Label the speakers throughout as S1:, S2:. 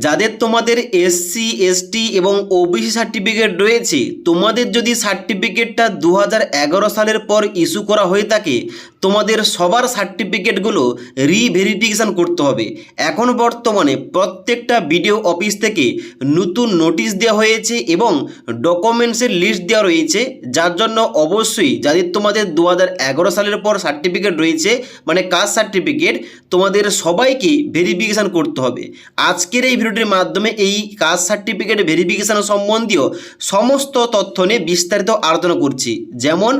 S1: যাদের তোমাদের SC ST এবং ওবিসি সার্টিফিকেট রয়েছে, তোমাদের যদি সার্টিফিকেটটা 2011 সালের পর ইস্যু করা হয়ে থাকে, তোমাদের সবার সার্টিফিকেটগুলো রিভেরিফিকেশান করতে হবে। এখন বর্তমানে প্রত্যেকটা বিডিও অফিস থেকে নতুন নোটিশ দেওয়া হয়েছে এবং ডকুমেন্টসের লিস্ট দেওয়া রয়েছে, যার জন্য অবশ্যই যাদের তোমাদের 2011 সালের পর সার্টিফিকেট রয়েছে, মানে কাস্ট সার্টিফিকেট, তোমাদের সবাইকে ভেরিফিকেশান করতে হবে। আজকের এই ভিডিওটির মাধ্যমে এই কাস্ট সার্টিফিকেট ভেরিফিকেশান সম্বন্ধীয় সমস্ত তথ্য নিয়ে বিস্তারিত আলোচনা করছি। যেমন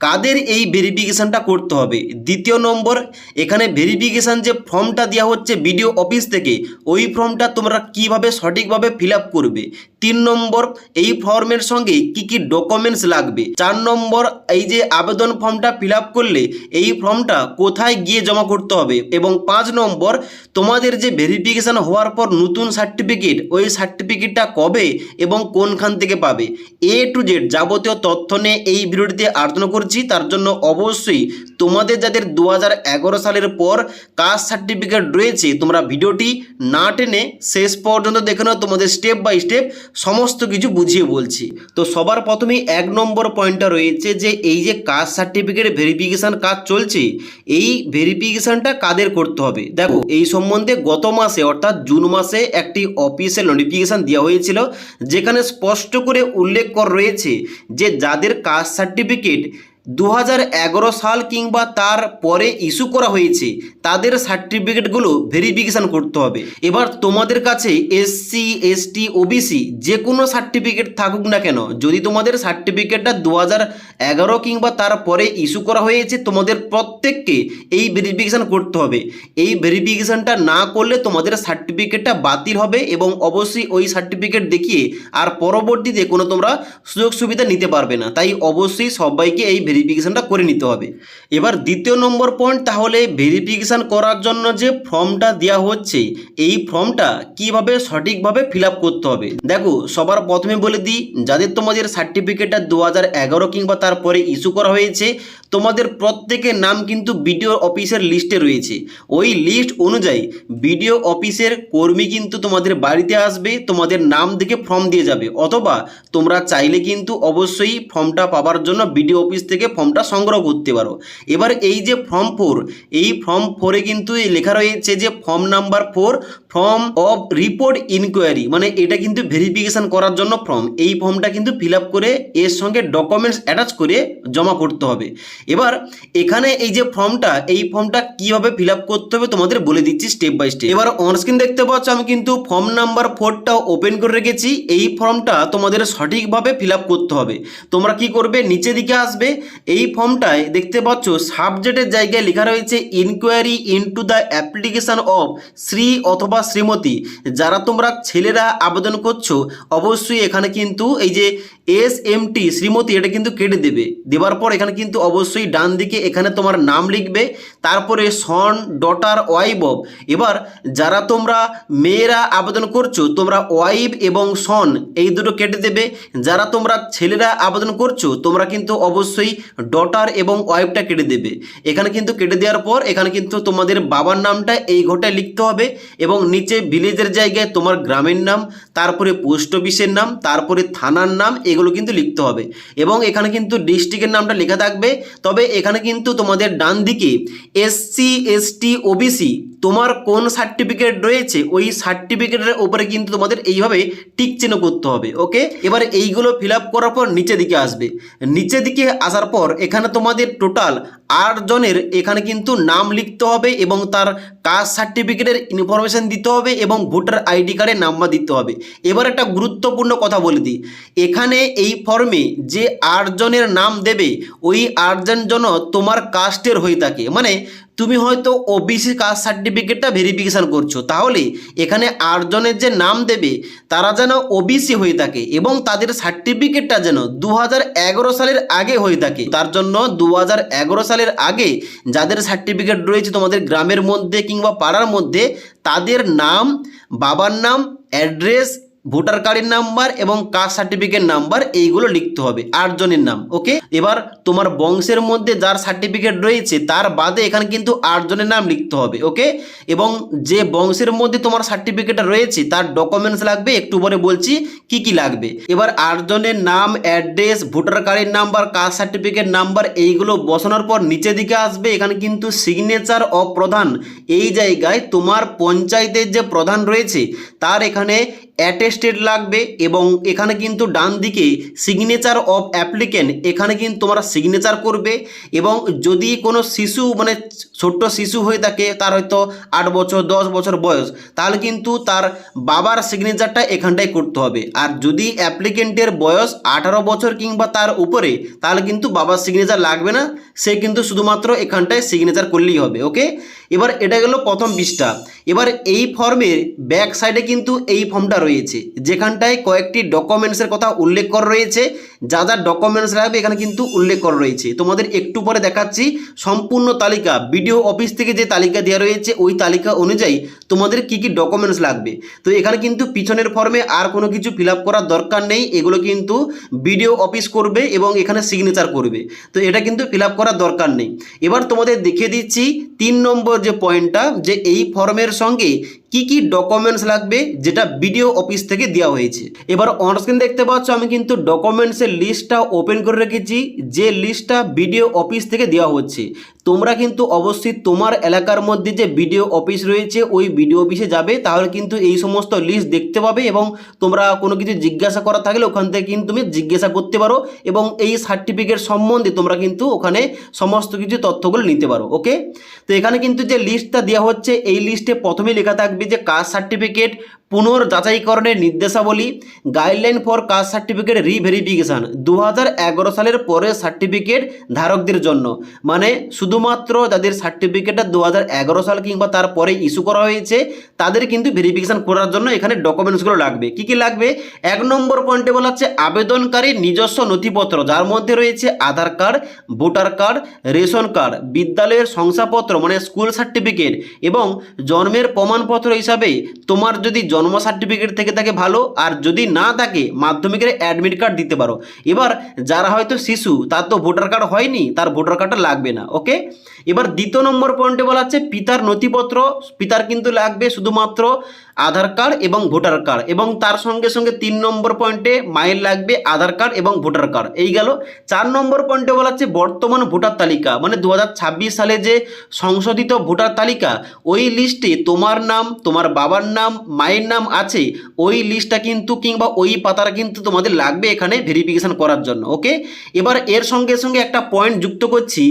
S1: কাদের এই ভেরিফিকেশানটা করতে হবে। দ্বিতীয় নম্বর, এখানে ভেরিফিকেশান যে ফর্মটা দেওয়া হচ্ছে বিডিও অফিস থেকে, ওই ফর্মটা তোমরা কিভাবে সঠিকভাবে ফিল আপ করবে। 3 নম্বর, এই ফর্মের সঙ্গে কি কি ডকুমেন্টস লাগবে। 4 নম্বর, এই যে আবেদন ফর্মটা ফিল আপ করলে এই ফর্মটা কোথায় গিয়ে জমা করতে হবে। এবং 5 নম্বর, তোমাদের যে ভেরিফিকেশান হওয়ার পর নতুন সার্টিফিকেট, ওই সার্টিফিকেটটা কবে এবং কোনখান থেকে পাবে। A to Z যাবতীয় তথ্য নিয়ে এই ভিডিওটিতে আলোচনা করছি। তার জন্য অবশ্যই তোমাদের যাদের 2011 সালের পর কাস্ট সার্টিফিকেট রয়েছে, তোমরা ভিডিওটি না টেনে শেষ পর্যন্ত দেখে নাও, তোমাদের স্টেপ বাই স্টেপ সমস্ত কিছু বুঝিয়ে বলছি। তো সবার প্রথমেই 1 নম্বর পয়েন্টটা রয়েছে যে এই যে কাস্ট সার্টিফিকেট ভেরিফিকেশান কাজ চলছে, এই ভেরিফিকেশানটা কাদের করতে হবে। দেখো, এই সম্বন্ধে গত মাসে অর্থাৎ জুন মাসে একটি অফিসিয়াল নোটিফিকেশান দেওয়া হয়েছিল, যেখানে স্পষ্ট করে উল্লেখ করা রয়েছে যে যাদের কাস্ট সার্টিফিকেট 2011 সাল কিংবা তার পরে ইস্যু করা হয়েছে, তাদের সার্টিফিকেটগুলো ভেরিফিকেশান করতে হবে। এবার তোমাদের কাছে এসসি এসটি ওবিসি যে কোনো সার্টিফিকেট থাকুক না কেন, যদি তোমাদের সার্টিফিকেটটা 2011 কিংবা তার পরে ইস্যু করা হয়েছে, তোমাদের প্রত্যেককে এই ভেরিফিকেশান করতে হবে। এই ভেরিফিকেশানটা না করলে তোমাদের সার্টিফিকেটটা বাতিল হবে এবং অবশ্যই ওই সার্টিফিকেট দেখিয়ে আর পরবর্তীতে কোনো তোমরা সুযোগ সুবিধা নিতে পারবে না। তাই অবশ্যই সবাইকে এই ভেরিফিকেশানটা করে নিতে হবে। এবার দ্বিতীয় নম্বর পয়েন্ট, তাহলে ভেরিফিকেশান করার জন্য যে ফর্মটা দেওয়া হচ্ছে, এই ফর্মটা কিভাবে সঠিকভাবে ফিল আপ করতে হবে। দেখো, সবার প্রথমে বলে দিই, যাদের তোমাদের সার্টিফিকেটটা 2011 কিংবা তারপরে ইস্যু করা হয়েছে, তোমাদের প্রত্যেকের নাম কিন্তু বিডিও অফিসের লিস্টে রয়েছে। ওই লিস্ট অনুযায়ী বিডিও অফিসের কর্মী কিন্তু তোমাদের বাড়িতে আসবে, তোমাদের নাম দেখে ফর্ম দিয়ে যাবে। অথবা তোমরা চাইলে কিন্তু অবশ্যই ফর্মটা পাওয়ার জন্য বিডিও অফিস থেকে ফর্মটা সংগ্রহ করতে পারো। এবার এই যে ফর্ম 4, এই ফর্ম 4-এ কিন্তু লেখা রয়েছে যে form number 4, form of report inquiry, মানে এটা কিন্তু ভেরিফিকেশান করার জন্য ফর্ম। এই ফর্মটা কিন্তু ফিল আপ করে এর সঙ্গে ডকুমেন্টস অ্যাটাচ করে জমা করতে হবে। এবার এখানে এই যে ফর্মটা, এই ফর্মটা কিভাবে ফিল আপ করতে হবে তোমাদের বলে দিচ্ছি স্টেপ বাই স্টেপ। এবার অনস্ক্রিন দেখতে পাচ্ছ আমি কিন্তু ফর্ম নাম্বার 4টা ওপেন করে রেখেছি। এই ফর্মটা তোমাদের সঠিকভাবে ফিল আপ করতে হবে। তোমরা কি করবে, নিচে দিকে আসবে, এই ফর্মটায় দেখতে পাচ্ছ সাবজেক্টের জায়গায় লেখা রয়েছে inquiry into the application of Shri অথবা শ্রীমতী। যারা তোমরা ছেলেরা আবেদন করছো, অবশ্যই এখানে কিন্তু এই যে SMT শ্রীমতী এটা কিন্তু কেটে দেবে। দেওয়ার পর এখানে কিন্তু অবশ্যই ডান দিকে এখানে তোমার নাম লিখবে, তারপরে সন, ডটার, ওয়াইফ অফ। এবার যারা তোমরা মেয়েরা আবেদন করছো, তোমরা ওয়াইফ এবং সন এই দুটো কেটে দেবে। যারা তোমরা ছেলেরা আবেদন করছো, তোমরা কিন্তু অবশ্যই ডটার এবং ওয়াইফটা কেটে দেবে। এখানে কিন্তু কেটে দেওয়ার পর এখানে কিন্তু তোমাদের বাবার নামটা এই ঘরটায় লিখতে হবে এবং নিচে ভিলেজের জায়গায় তোমার গ্রামের নাম, তারপরে পোস্ট অফিসের নাম, তারপরে থানার নাম, এগুলো কিন্তু লিখতে হবে। এবং এখানে কিন্তু ডিস্ট্রিক্টের নামটা লেখা থাকবে। তবে এখানে কিন্তু তোমাদের ডান দিকে এসসি এসটি ওবিসি তোমার কোন সার্টিফিকেট রয়েছে, ওই সার্টিফিকেটের উপরে কিন্তু তোমাদের এইভাবে টিক চিহ্ন করতে হবে। ওকে, এবার এইগুলো ফিল আপ করার পর নিচে দিকে আসবে। নিচে দিকে আসার পর এখানে তোমাদের টোটাল 8 জনের এখানে কিন্তু নাম লিখতে হবে এবং তার কাস্ট সার্টিফিকেটের ইনফরমেশান দিতে হবে এবং ভোটার আইডি কার্ডের নাম্বার দিতে হবে। এবার একটা গুরুত্বপূর্ণ কথা বলে দিই, এখানে এই ফর্মে যে 8 জনের নাম দেবে, ওই 8 জন যেন তোমার কাস্টের হয়ে থাকে। মানে তুমি হয়তো ওবিসি কাস্ট সার্টিফিকেটটা ভেরিফিকেশান করছো, তাহলে এখানে 8 জনের যে নাম দেবে তারা যেন ওবিসি হয়ে থাকে এবং তাদের সার্টিফিকেটটা যেন 2011 সালের আগে হয়ে থাকে। তার জন্য 2011 সালের আগে যাদের সার্টিফিকেট রয়েছে তোমাদের গ্রামের মধ্যে কিংবা পাড়ার মধ্যে, তাদের নাম, বাবার নাম, অ্যাড্রেস, ভোটার কার্ডের নাম্বার এবং কাস্ট সার্টিফিকেট নাম্বার এইগুলো লিখতে হবে 8 জনের নাম। ওকে, এবার তোমার বংশের মধ্যে যার সার্টিফিকেট রয়েছে তার বাদে এখানে কিন্তু 8 জনের নাম লিখতে হবে। ওকে, এবং যে বংশের মধ্যে তোমার সার্টিফিকেট রয়েছে তার ডকুমেন্টস লাগবে, একটু পরে বলছি কি কি লাগবে। এবার 8 জনের নাম, অ্যাড্রেস, ভোটার কার্ডের নাম্বার, কাস্ট সার্টিফিকেট নাম্বার এইগুলো বসানোর পর নিচের দিকে আসবে, এখানে কিন্তু সিগনেচার অফ প্রধান, এই জায়গায় তোমার পঞ্চায়েতের যে প্রধান রয়েছে তার এখানে অ্যাটেস্টেড লাগবে এবং এখানে কিন্তু ডান দিকে সিগনেচার অফ অ্যাপ্লিকেন্ট, এখানে কিন্তু তোমরা সিগনেচার করবে। এবং যদি কোনো শিশু মানে ছোট্ট শিশু হয়ে থাকে, তার হয়তো 8 বছর 10 বছর বয়স, তাহলে কিন্তু তার বাবার সিগনেচারটা এখানটায় করতে হবে। আর যদি অ্যাপ্লিকেন্টের বয়স 18 বছর কিংবা তার উপরে, তাহলে কিন্তু বাবার সিগনেচার লাগবে না, সে কিন্তু শুধুমাত্র এখানটায় সিগনেচার করলেই হবে। ওকে, এবার এটা গেল প্রথম পৃষ্ঠা। এবার এই ফর্মের ব্যাক সাইডে কিন্তু এই ফর্মটা রয়েছে, যেখানটায় কয়েকটি ডকুমেন্টসের কথা উল্লেখ করা রয়েছে, যা যা ডকুমেন্টস লাগবে এখানে কিন্তু উল্লেখ করা রয়েছে। তোমাদের একটু পরে দেখাচ্ছি সম্পূর্ণ তালিকা, বিডিও অফিস থেকে যে তালিকা দেওয়া রয়েছে ওই তালিকা অনুযায়ী তোমাদের কি কি ডকুমেন্টস লাগবে। তো এখানে কিন্তু পিছনের ফর্মে আর কোনো কিছু ফিল আপ করার দরকার নেই, এগুলো কিন্তু বিডিও অফিস করবে এবং এখানে সিগনেচার করবে, তো এটা কিন্তু ফিল আপ করার দরকার নেই। এবার তোমাদের দেখিয়ে দিচ্ছি 3 নম্বর যে পয়েন্টটা, যে এই ফর্মের সঙ্গে কি কি ডকুমেন্টস লাগবে যেটা বিডিও অফিস থেকে দেওয়া হয়েছে। এবার অনস্ক্রিন দেখতে পাচ্ছ আমি কিন্তু ডকুমেন্টসের লিস্টটা ওপেন করে রেখেছি, যে লিস্টটা বিডিও অফিস থেকে দেওয়া হচ্ছে। তোমরা কিন্তু অবশ্যই তোমার এলাকার মধ্যে যে বিডিও অফিস রয়েছে ওই বিডিও অফিসে যাবে, তাহলে কিন্তু এই সমস্ত লিস্ট দেখতে পাবে এবং তোমরা কোনো কিছু জিজ্ঞাসা করা থাকলে ওখান থেকে কিন্তু তুমি জিজ্ঞাসা করতে পারো এবং এই সার্টিফিকেট সম্বন্ধে তোমরা কিন্তু ওখানে সমস্ত কিছু তথ্যগুলো নিতে পারো। ওকে, তো এখানে কিন্তু যে লিস্টটা দেওয়া হচ্ছে এই লিস্টে প্রথমেই লেখা থাকবে যে কাস্ট সার্টিফিকেট পুনর্যাচাইকরণের নির্দেশাবলী, গাইডলাইন ফর কাস্ট সার্টিফিকেট রিভেরিফিকেশান 2011 সালের পরের সার্টিফিকেট ধারকদের জন্য, মানে শুধুমাত্র যাদের সার্টিফিকেটটা 2011 সাল কিংবা তারপরে ইস্যু করা হয়েছে তাদের কিন্তু ভেরিফিকেশান করার জন্য এখানে ডকুমেন্টসগুলো লাগবে। কি কি লাগবে? 1 নম্বর পয়েন্টে বলা হচ্ছে আবেদনকারীর নিজস্ব নথিপত্র, যার মধ্যে রয়েছে Aadhaar card, voter card, ration card, বিদ্যালয়ের শংসাপত্র মানে স্কুল সার্টিফিকেট এবং জন্মের প্রমাণপত্র হিসাবে তোমার যদি জন্ম সার্টিফিকেট থেকে থাকে ভালো, আর যদি না থাকে মাধ্যমিকের অ্যাডমিট কার্ড দিতে পারো। এবার যারা হয়তো শিশু তার তো ভোটার কার্ড হয়নি, তার ভোটার কার্ডটা লাগবে না। ওকে, এবার 2 নম্বর পয়েন্টে বলা হচ্ছে পিতার নথিপত্র, পিতার কিন্তু লাগবে শুধুমাত্র আধার কার্ড এবং ভোটার কার্ড, এবং তার সঙ্গে সঙ্গে 3 নম্বর পয়েন্টে মায়ের লাগবে আধার কার্ড এবং ভোটার কার্ড। এই গেল। 4 নম্বর পয়েন্টে বলা হচ্ছে বর্তমান ভোটার তালিকা, মানে 2026 সালে যে সংশোধিত ভোটার তালিকা ওই লিস্টে তোমার নাম, তোমার বাবার নাম, মায়ের নাম আছে, ওই লিস্টটা কিন্তু কিংবা ওই পাতাটা কিন্তু তোমাদের লাগবে এখানে ভেরিফিকেশন করার জন্য। ওকে, এবার এর সঙ্গে সঙ্গে একটা পয়েন্ট যুক্ত করছি,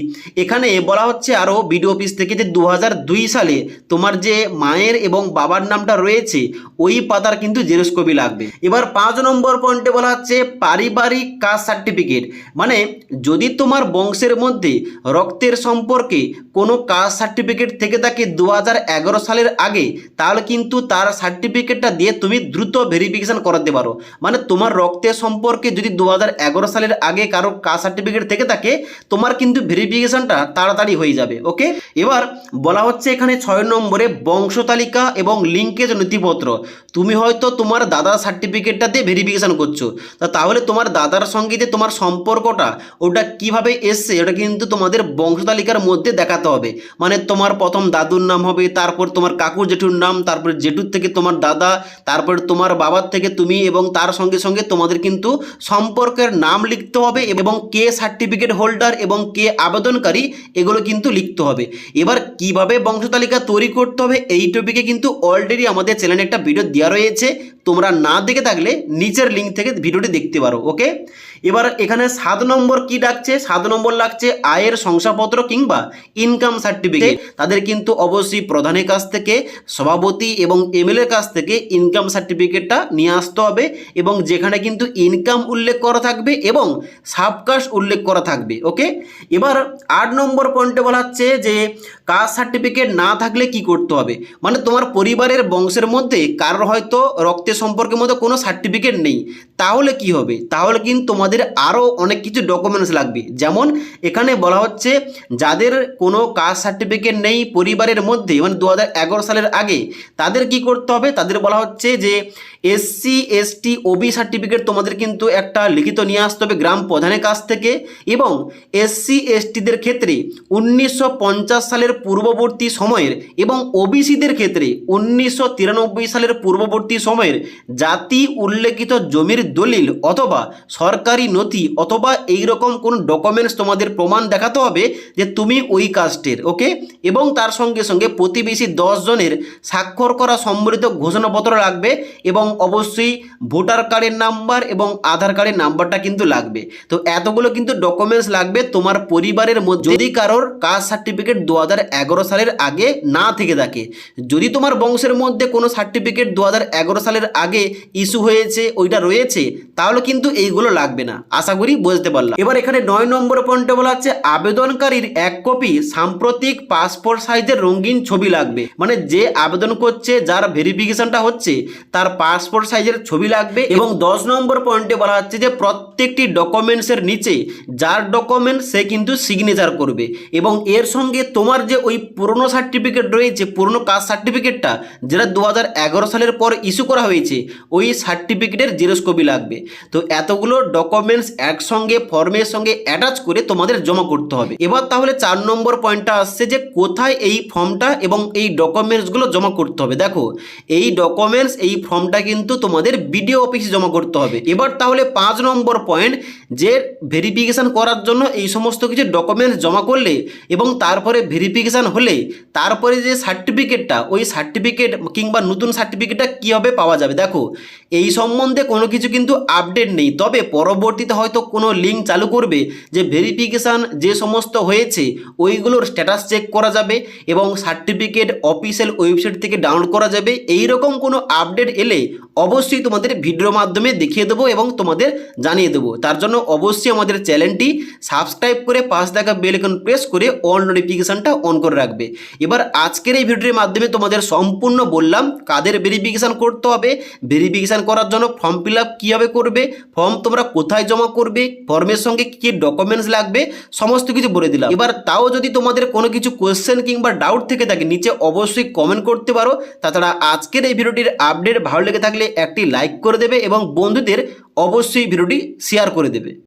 S1: এখানে বলা হচ্ছে আরও বিডিও অফিস থেকে যে 2002 সালে তোমার যে মায়ের এবং বাবার নামটা রয়েছে ওই পাতার কিন্তু জেরক্স কপি লাগবে। এবার 5 নম্বর পয়েন্টে বলা হচ্ছে পারিবারিক কাস্ট সার্টিফিকেট, মানে যদি তোমার বংশের মধ্যে রক্তের সম্পর্কে কোনো কাস্ট সার্টিফিকেট থেকে থাকে 2011 সালের আগে, তাহলে কিন্তু তার সার্টিফিকেটটা দিয়ে তুমি দ্রুত ভেরিফিকেশন করাতে পারো। মানে তোমার রক্তের সম্পর্কে যদি 2011 সালের আগে কারো কাস্ট সার্টিফিকেট থেকে থাকে তোমার কিন্তু ভেরিফিকেশনটা তাড়াতাড়ি হয়ে যাবে। ওকে, এবার বলা হচ্ছে এখানে 6 নম্বরে বংশ তালিকা এবং লিঙ্কেজ নথিপত্র, তুমি হয়তো তোমার দাদার সার্টিফিকেটটা দিয়ে ভেরিফিকেশন করছো, তাহলে তোমার দাদার সঙ্গে যে তোমার সম্পর্কটা ওটা কিভাবে এসছে ওটা কিন্তু তোমাদের বংশ তালিকার মধ্যে দেখাতে হবে। মানে তোমার প্রথম দাদুর নাম হবে, তারপর তোমার কাকুর জেঠুর নাম, তারপর জেঠুর থেকে তোমার দাদা, তারপর তোমার বাবার থেকে তুমি, এবং তার সঙ্গে সঙ্গে তোমাদের কিন্তু সম্পর্কের নাম লিখতে হবে এবং কে সার্টিফিকেট হোল্ডার এবং কে আবেদনকারী এগুলো কিন্তু লিখতে হবে। এবার কিভাবে বংশ তালিকা তৈরি করতে হবে এই টপিকে কিন্তু অলরেডি আমাদের চ্যানেলে একটা ভিডিও দেওয়া রয়েছে, তোমরা না দেখে থাকলে নিচের লিঙ্ক থেকে ভিডিওটি দেখতে পারো। ওকে, এবার এখানে 7 নম্বর কি ডাকছে? 7 নম্বর লাগছে আয়ের শংসাপত্র কিংবা ইনকাম সার্টিফিকেট। তাদের কিন্তু অবশ্যই প্রধানের কাছ থেকে, সভাপতি এবং এমএলএর কাছ থেকে ইনকাম সার্টিফিকেটটা নিয়ে আসতে হবে এবং যেখানে কিন্তু ইনকাম উল্লেখ করা থাকবে এবং সাবকাস্ট উল্লেখ করা থাকবে। ওকে, এবার 8 নম্বর পয়েন্টে বলা হচ্ছে যে কাস্ট সার্টিফিকেট না থাকলে কি করতে হবে, মানে তোমার পরিবারের বংশের মধ্যে কারোর হয়তো রক্তের সম্পর্কের মধ্যে কোনো সার্টিফিকেট নেই, তাহলে কি হবে? তাহলে কিন্তু তোমাদের আরও অনেক কিছু ডকুমেন্টস লাগবে। যেমন এখানে বলা হচ্ছে যাদের কোনো কাস্ট সার্টিফিকেট নেই পরিবারের মধ্যে, মানে 2011 সালের আগে, তাদের কি করতে হবে? তাদের বলা হচ্ছে যে এসসি এসটি ওবি সার্টিফিকেট তোমাদের কিন্তু একটা লিখিত নিয়ে আসতে হবে গ্রাম প্রধানের কাছ থেকে। এবং এসসি এসটিদের ক্ষেত্রে 1950 সালের পূর্ববর্তী সময়ের এবং ওবিসিদের ক্ষেত্রে 1993 সালের পূর্ববর্তী সময়ের জাতি উল্লেখিত জমির দলিল অথবা সরকারি নথি অথবা এইরকম কোনো ডকুমেন্টস তোমাদের প্রমাণ দেখাতে হবে যে তুমি ওই কাস্টের, ওকে। এবং তার সঙ্গে সঙ্গে প্রতিবেশী 10 জনের স্বাক্ষর করা সম্বলিত ঘোষণাপত্র লাগবে এবং অবশ্যই ভোটার কার্ডের নাম্বার এবং আধার কার্ডের নাম্বারটা কিন্তু লাগবে। তো এতগুলো কিন্তু ডকুমেন্টস লাগবে তোমার পরিবারের মধ্যে যদি কারোর কাস্ট সার্টিফিকেট 2011 সালের আগে না থেকে থাকে। যদি তোমার বংশের মধ্যে কোনো সার্টিফিকেট 2011 সালের আগে ইস্যু হয়েছে, ওইটা রয়েছে, তাহলে কিন্তু এইগুলো লাগবে না। আশা করি বুঝতে পারলাম। এবার এখানে 9 নম্বর পয়েন্টে বলা হচ্ছে আবেদনকারীর 1 কপি সাম্প্রতিক পাসপোর্ট সাইজের রঙিন ছবি লাগবে। মানে যে আবেদন করছে, যার ভেরিফিকেশনটা হচ্ছে, তার পাসপোর্ট সাইজের ছবি লাগবে। এবং 10 নম্বর পয়েন্টে বলা হচ্ছে যে প্রত্যেকটি ডকুমেন্টসের নিচে যার ডকুমেন্ট সে কিন্তু সিগনেচার করবে। এবং এর সঙ্গে তোমার যে ওই পুরনো সার্টিফিকেট রয়েছে, পুরনো কাস্ট সার্টিফিকেটটা যেটা 2011 সালের পর ইস্যু করা হয়েছে, ওই সার্টিফিকেটের জেরক্স কপি লাগবে। তো এতগুলো ডকুমেন্টস একসঙ্গে ফর্মের সঙ্গে অ্যাটাচ করে তোমাদের জমা করতে হবে। এবার তাহলে 4 নম্বর পয়েন্টটা আসছে যে কোথায় এই ফর্মটা এবং এই ডকুমেন্টসগুলো জমা করতে হবে। দেখো, এই ডকুমেন্টস এই ফর্মটা কিন্তু তোমাদের বিডিও অফিসে জমা করতে হবে। এবার তাহলে 5 নম্বর পয়েন্ট যে ভেরিফিকেশন করার জন্য এই সমস্ত কিছু ডকুমেন্টস জমা করলে এবং তারপরে ভেরিফিকেশন হলে তারপরে যে সার্টিফিকেটটা, ওই সার্টিফিকেট কিংবা নতুন সার্টিফিকেটটা কীভাবে পাওয়া যাবে। দেখো, এই সম্বন্ধে কোনো কিছু কিন্তু আপডেট নেই, তবে পরবর্তীতে হয়তো কোনো লিঙ্ক চালু করবে যে ভেরিফিকেশান যে সমস্ত হয়েছে ওইগুলোর স্ট্যাটাস চেক করা যাবে এবং সার্টিফিকেট অফিসিয়াল ওয়েবসাইট থেকে ডাউনলোড করা যাবে। এই রকম কোনো আপডেট এলে অবশ্যই তোমাদের ভিডিওর মাধ্যমে দেখিয়ে দেবো এবং তোমাদের জানিয়ে দেবো। তার জন্য অবশ্যই আমাদের চ্যানেলটি সাবস্ক্রাইব করে পাশে থাকা বেল আইকন প্রেস করে অল নোটিফিকেশানটা অন করে রাখবে। এবার আজকের এই ভিডিওর মাধ্যমে তোমাদের সম্পূর্ণ বললাম কাদের ভেরিফিকেশান করতে হবে, ভেরিফিকেশান করার জন্য ফর্ম ফিল আপ কীভাবে করবে, ফর্ম তোমরা কোথায় জমা করবে, ফর্মের সঙ্গে কী ডকুমেন্টস লাগবে, সমস্ত কিছু বলে দিলাম। এবার তাও যদি তোমাদের কোনো কিছু কোয়েশ্চেন কিংবা ডাউট থেকে থাকে নিচে অবশ্যই কমেন্ট করতে পারো। তাছাড়া আজকের এই ভিডিওটির আপডেট ভালো লেগে থাকলে একটি লাইক করে দেবে এবং বন্ধুদের অবশ্যই ভিডিওটি শেয়ার করে দেবে।